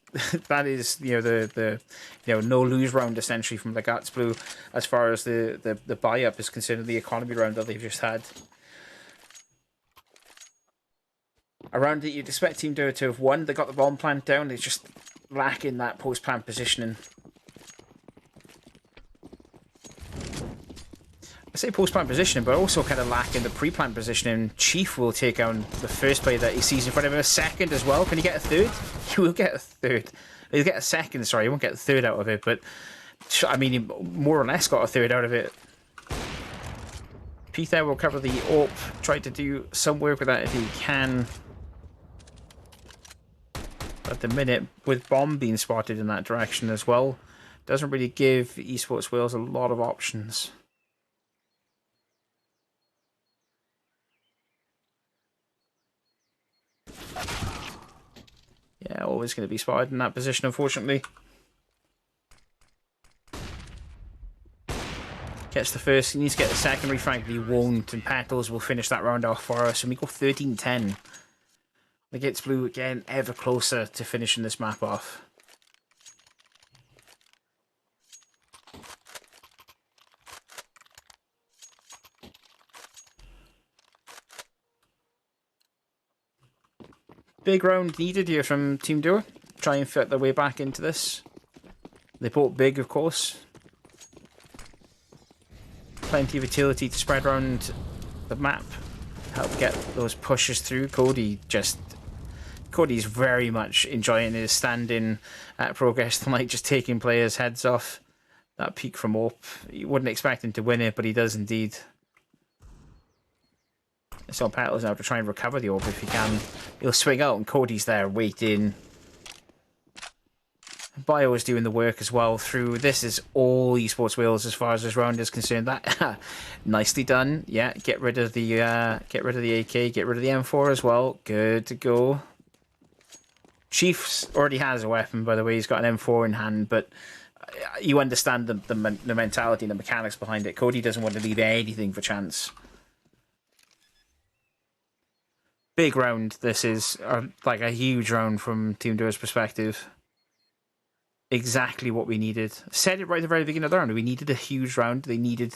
you know the no lose round essentially from Legates Blue as far as the buy up is concerned, the economy round that they've just had. A round that you'd expect Team Duo to have won. They got the bomb plant down. They're just lacking that post-plant positioning. I say post-plant positioning, but also kind of lacking the pre-plant positioning. Chief will take down the first player that he sees in front of him. A second as well. Can he get a third? He will get a third. He'll get a second, sorry. He won't get a third out of it, but I mean, he more or less got a third out of it. Pete there will cover the AWP. Try to do some work with that if he can. At the minute, with Bomb being spotted in that direction as well, doesn't really give EsportsWales a lot of options. Yeah, always going to be spotted in that position, unfortunately. Gets the first, he needs to get the second refrag, but he won't, and Petals will finish that round off for us, and we go 13-10. Legates Blue, again, ever closer to finishing this map off. Big round needed here from Team Duo. Try and fit their way back into this. They bought big, of course. Plenty of utility to spread around the map. Help get those pushes through. Cody's very much enjoying his stand-in progress tonight, just taking players' heads off. That peak from AWP. You wouldn't expect him to win it, but he does indeed. So Petals now to try and recover the AWP if he can. He'll swing out and Cody's there waiting. Bio is doing the work as well through. This is all EsportsWales as far as this round is concerned. That nicely done. Yeah, get rid of the AK, get rid of the M4 as well. Good to go. Chiefs already has a weapon, by the way. He's got an M4 in hand, but you understand the mentality and the mechanics behind it. Cody doesn't want to leave anything for chance. Big round, this is. Like a huge round from Team Duo's perspective. Exactly what we needed. Said it right at the very beginning of the round. We needed a huge round. They needed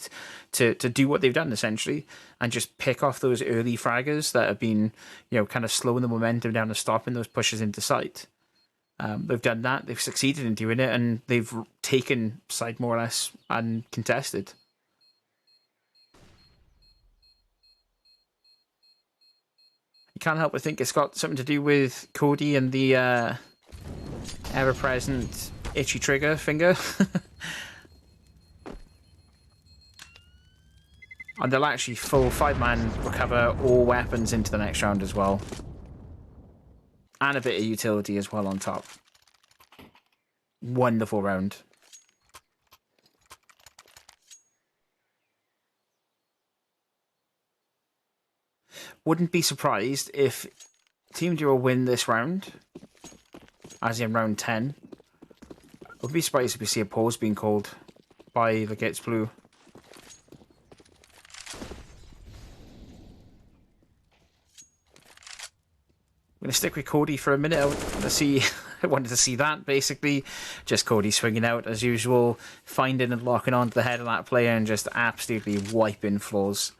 to do what they've done, essentially, and just pick off those early fraggers that have been, kind of slowing the momentum down and stopping those pushes into sight. They've done that. They've succeeded in doing it, and they've taken side more or less uncontested. You can't help but think it's got something to do with Cody and the ever-present itchy trigger finger. And they'll actually full 5-man recover all weapons into the next round as well. And a bit of utility as well on top. Wonderful round. Wouldn't be surprised if Team Duo win this round, as in round 10. Would be surprised if we see a pause being called by Legates Blue. I'm going to stick with Cody for a minute. I wanted to see that, basically. Just Cody swinging out as usual, finding and locking onto the head of that player and just absolutely wiping floors.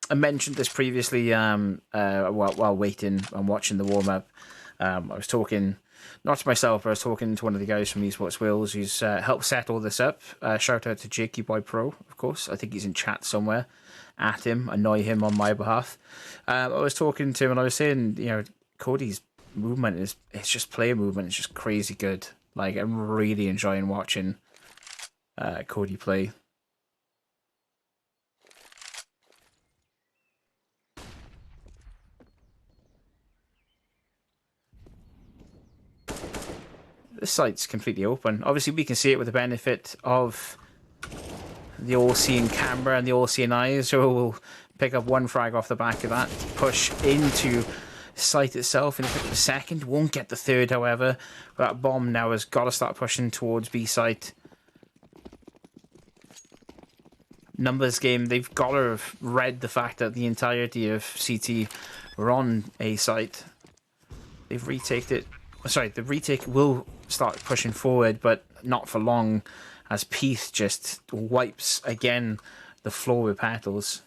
I mentioned this previously while waiting and watching the warm-up. I was talking, not to myself, but I was talking to one of the guys from EsportsWales who's helped set all this up. Shout out to Jakey Boy Pro, of course. I think he's in chat somewhere. At him, annoy him on my behalf. I was talking to him and I was saying, Cody's movement it's just player movement. It's just crazy good. Like, I'm really enjoying watching Cody play. This site's completely open. Obviously, we can see it with the benefit of the all-seeing camera and the all-seeing eyes, so we'll pick up one frag off the back of that, push into site itself in a second. Won't get the third, however. That bomb now has got to start pushing towards B site. Numbers game, they've got to have read the fact that the entirety of CT were on A site. They've retaked it. Sorry, the retake will start pushing forward, but not for long, as Peace just wipes again the floor with petals.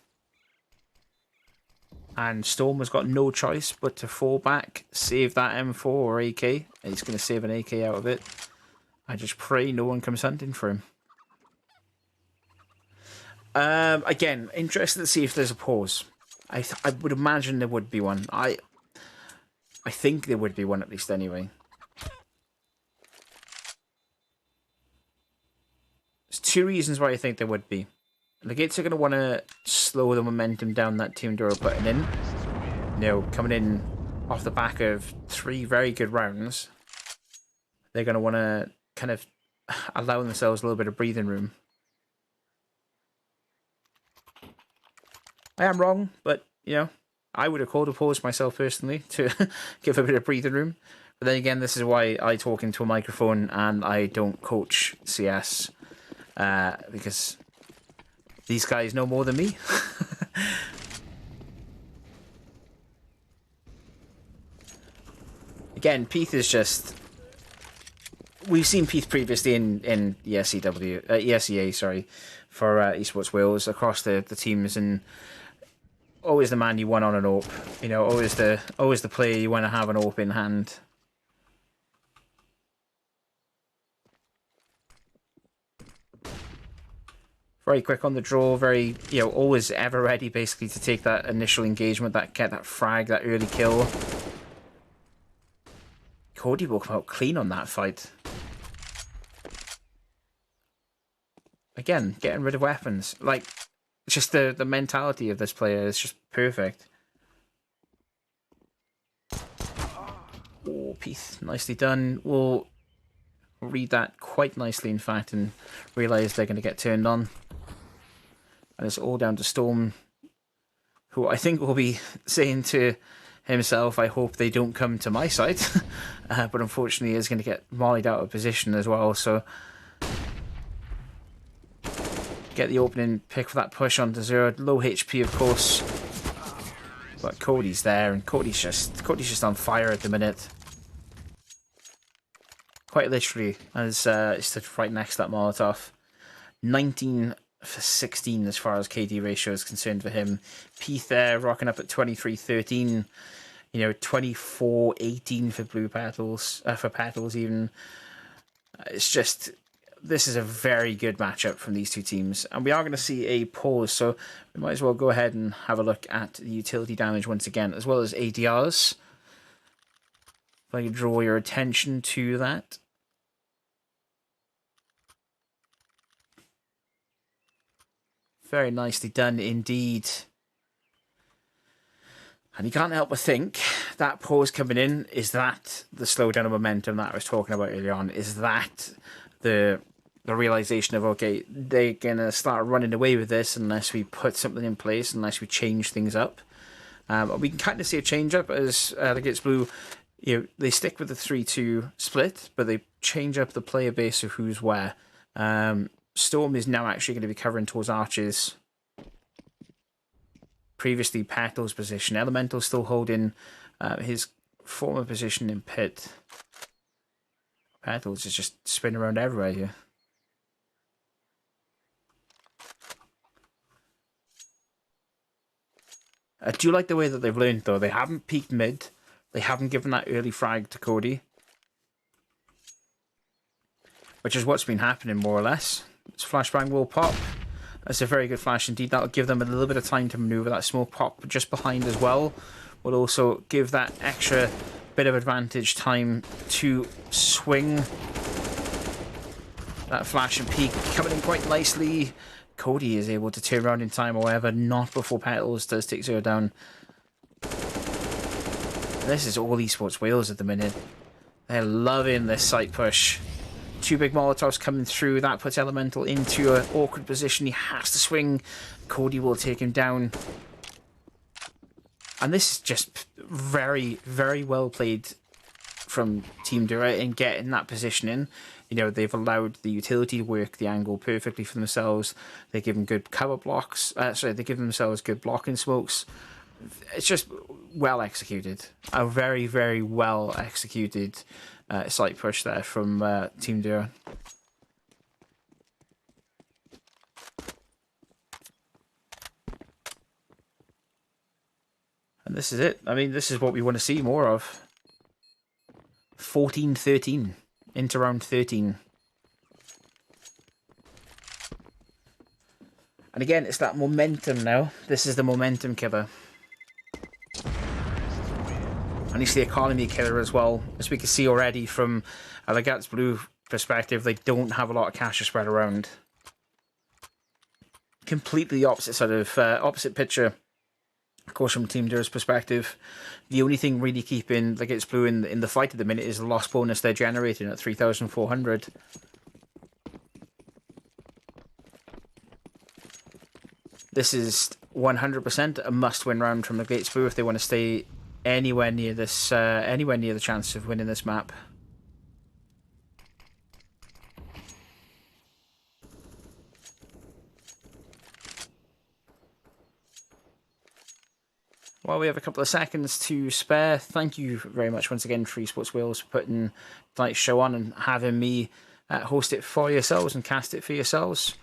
And Storm has got no choice but to fall back, save that M4 or AK. He's going to save an AK out of it. I just pray no one comes hunting for him. Again, interested to see if there's a pause. I would imagine there would be one. I think there would be one at least anyway. There's two reasons why I think there would be. The Legates are going to want to slow the momentum down that Team Duo are putting in. Coming in off the back of 3 very good rounds. They're going to want to kind of allow themselves a little bit of breathing room. I am wrong, but, I would have called a pause myself personally to give a bit of breathing room. But then again, this is why I talk into a microphone and I don't coach CS. Because these guys know more than me. Again, Peath is just... We've seen Peath previously in ESEA, sorry, for EsportsWales across the teams, and always the man you want on an AWP. Always the player you want to have an AWP in hand. Very quick on the draw, very, always ever ready basically to take that initial engagement, get that frag, that early kill. Cody will come out clean on that fight. Again, getting rid of weapons. Like, it's just the mentality of this player is just perfect. Oh, Peath, nicely done. We'll read that quite nicely, in fact, and realise they're going to get turned on. And it's all down to Storm, who I think will be saying to himself. I hope they don't come to my side. But unfortunately, he is going to get mollied out of position as well. So get the opening pick for that push onto Zero. Low HP, of course. But Cody's there, and Cody's just on fire at the minute. Quite literally, as he stood right next to that Molotov. 19 for 16 as far as KD ratio is concerned for him. Peath there rocking up at 23-13. 24-18 for Blue Petals, for Petals even. It's just, this is a very good matchup from these two teams. And we are going to see a pause, so we might as well go ahead and have a look at the utility damage once again, as well as ADRs. If I can draw your attention to that. Very nicely done indeed. And you can't help but think that pause coming in, is that the slowdown of momentum that I was talking about earlier on? Is that the realization of, okay, they're going to start running away with this unless we put something in place, unless we change things up? We can kind of see a change up as Legates Blue, they stick with the 3-2 split, but they change up the player base of who's where. Storm is now actually going to be covering towards Arches. Previously, Petal's position. Elemental still holding his former position in pit. Petals is just spinning around everywhere here. I do like the way that they've learned, though. They haven't peeked mid. They haven't given that early frag to Cody. Which is what's been happening, more or less. This flashbang will pop. That's a very good flash indeed. That'll give them a little bit of time to maneuver. That smoke pop just behind as well will also give that extra bit of advantage time to swing. That flash and peek coming in quite nicely. Cody is able to turn around in time, however, not before Petals does take Zero down. This is all EsportsWales at the minute. They're loving this site push. Two big Molotovs coming through. That puts Elemental into an awkward position. He has to swing. Cody will take him down. And this is just very, very well played from Team Dura in getting that position in. They've allowed the utility to work the angle perfectly for themselves. They give them good cover blocks. They give themselves good blocking smokes. It's just well executed. A very, very well executed site push there from Team Dura. And this is it. I mean, this is what we want to see more of. 14-13 into round 13. And again, it's that momentum now. This is the momentum killer. And it's the economy killer as well. As we can see already from a Legates Blue perspective, they don't have a lot of cash to spread around. Completely opposite sort of opposite picture. Of course, from Team Dura's perspective, the only thing really keeping Legates Blue in the fight at the minute is the loss bonus they're generating at 3,400. This is 100% a must-win round from Legates Blue if they want to stay anywhere near this, anywhere near the chance of winning this map. Well, we have a couple of seconds to spare. Thank you very much once again for EsportsWales for putting tonight's show on and having me host it for yourselves and cast it for yourselves.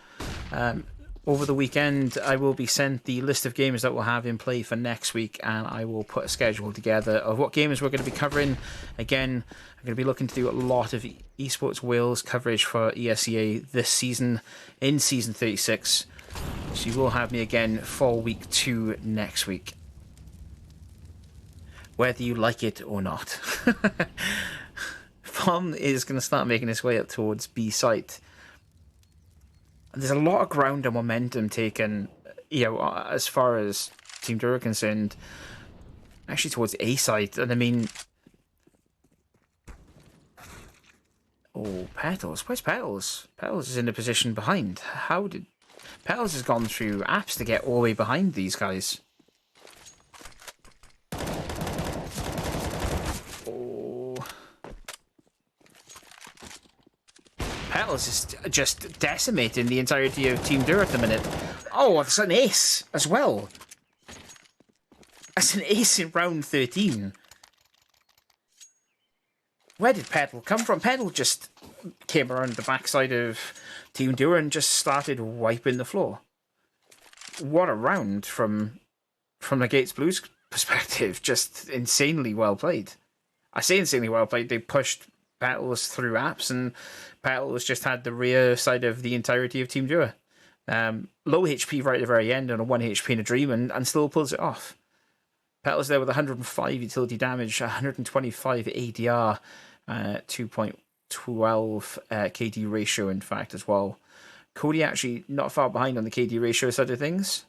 Over the weekend, I will be sent the list of games that we'll have in play for next week, and I will put a schedule together of what games we're going to be covering. Again, I'm going to be looking to do a lot of EsportsWales coverage for ESEA this season, in Season 36. So you will have me again for Week 2 next week. Whether you like it or not. Bomb is going to start making his way up towards B site. There's a lot of ground and momentum taken, as far as Team Dura are concerned, actually towards A site. And I mean, oh, Petals. Where's Petals? Petals is in a position behind. How did Petals has gone through apps to get all the way behind these guys? Petals is just decimating the entirety of Team Dur at the minute. Oh, it's an ace as well. That's an ace in round 13. Where did Petal come from? Petal just came around the backside of Team Dur and just started wiping the floor. What a round from Legates Blues perspective. Just insanely well played. I say insanely well played. They pushed Petals through apps, and Petals just had the rear side of the entirety of Team Dur. Low HP right at the very end on a 1 HP in a dream, and still pulls it off. Petals there with 105 utility damage, 125 ADR, 2.12 KD ratio, in fact, as well. Cody actually not far behind on the KD ratio side of things.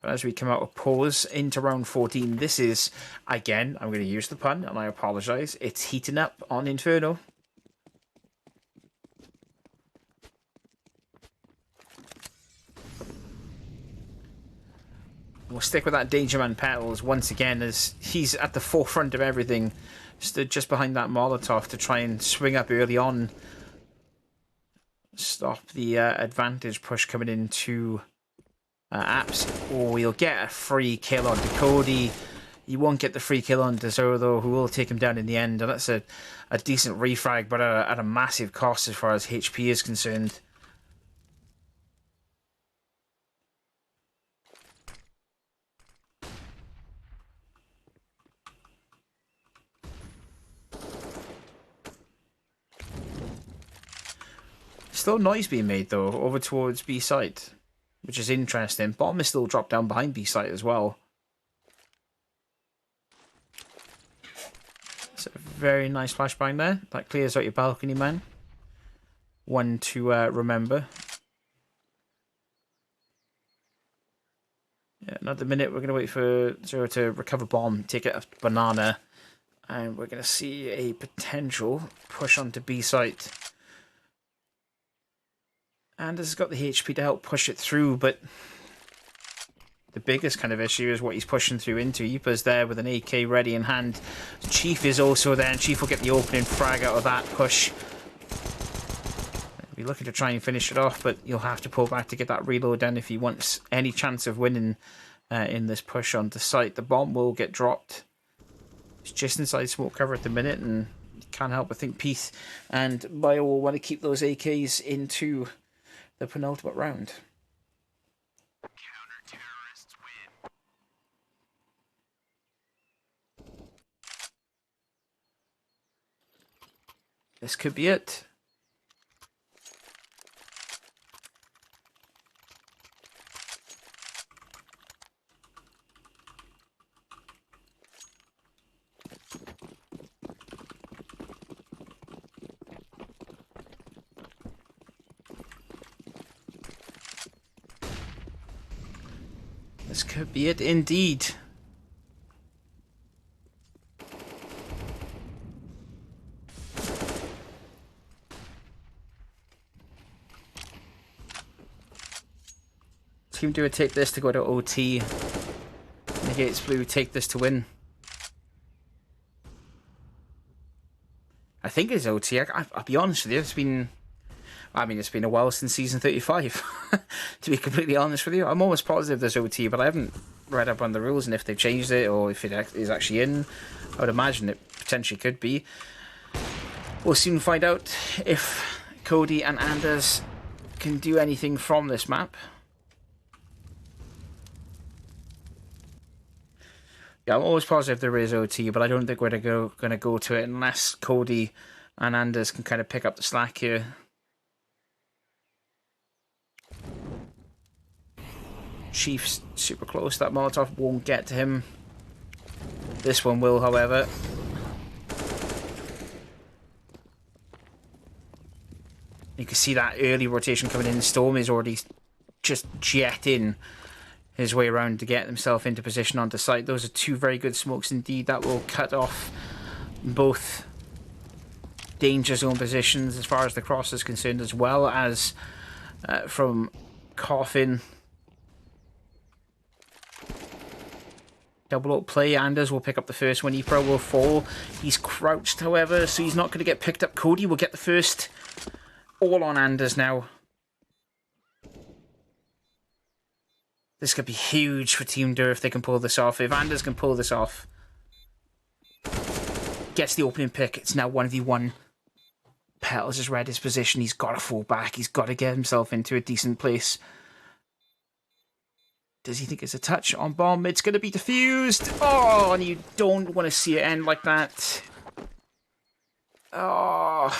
But as we come out of pause into round 14, this is, again, I'm going to use the pun, and I apologise, it's heating up on Inferno. We'll stick with that Danger Man Petals once again, as he's at the forefront of everything. Stood just behind that Molotov to try and swing up early on. Stop the advantage push coming into apps. Oh, he'll get a free kill onto Cody. He won't get the free kill onto Zoro, though, who will take him down in the end. And that's a decent refrag, but at a massive cost as far as HP is concerned. Still noise being made, though, over towards B site, which is interesting. Bomb is still dropped down behind B site as well. It's a very nice flashbang there. That clears out your balcony, man. One to remember. Yeah, another minute. We're going to wait for Zero to recover bomb, take it a banana, and we're going to see a potential push onto B site. Anders has got the HP to help push it through, but the biggest kind of issue is what he's pushing through into. Yipa's there with an AK ready in hand. Chief is also there, and Chief will get the opening frag out of that push. He'll be looking to try and finish it off, but you'll have to pull back to get that reload down if he wants any chance of winning in this push onto site. The bomb will get dropped. It's just inside smoke cover at the minute, and you can't help but think Peace and Bio will want to keep those AKs into the penultimate round.
Counter-terrorists win.
This could be it. This could be it indeed. Team Duo take this to go to OT. Legates Blue take this to win. I think it's OT. I'll be honest with you. It's been a while since season 35. To be completely honest with you, I'm almost positive there's OT, but I haven't read up on the rules and if they've changed it or if it is actually in. I would imagine it potentially could be. We'll soon find out if Cody and Anders can do anything from this map. Yeah, I'm always positive there is OT, but I don't think we're going to go to it unless Cody and Anders can kind of pick up the slack here. Chief's super close. That Molotov won't get to him. This one will, however. You can see that early rotation coming in. Storm is already just jetting his way around to get himself into position onto site. Those are two very good smokes indeed. That will cut off both danger zone positions as far as the cross is concerned, as well as from Coffin. Double up play. Anders will pick up the first one. Epro will fall. He's crouched, however, so he's not going to get picked up. Cody will get the first all on Anders now. This could be huge for Team Dur if they can pull this off. If Anders can pull this off, gets the opening pick, it's now 1v1. Petals has read his position. He's got to fall back. He's got to get himself into a decent place. Does he think it's a touch on bomb? It's going to be defused. Oh, and you don't want to see it end like that. Oh.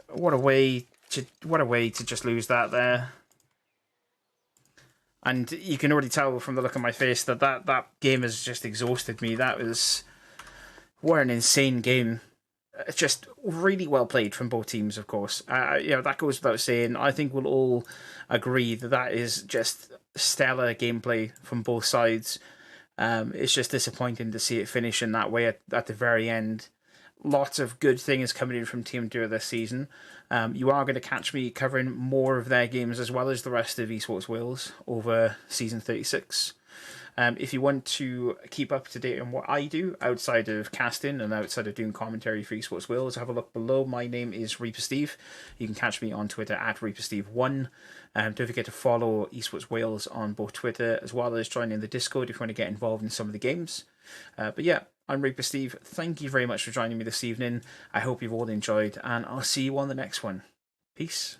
What a way to just lose that there. And you can already tell from the look on my face that game has just exhausted me. What an insane game. Just really well played from both teams, of course. That goes without saying. I think we'll all agree that is just stellar gameplay from both sides. It's just disappointing to see it finish in that way at the very end. Lots of good things coming in from Team Dur this season. You are going to catch me covering more of their games as well as the rest of EsportsWales over Season 36. If you want to keep up to date on what I do outside of casting and outside of doing commentary for EsportsWales, have a look below. My name is Reaper Steve. You can catch me on Twitter at ReaperSteve1. Don't forget to follow EsportsWales on both Twitter as well as join in the Discord if you want to get involved in some of the games. But yeah, I'm Reaper Steve. Thank you very much for joining me this evening. I hope you've all enjoyed, and I'll see you on the next one. Peace.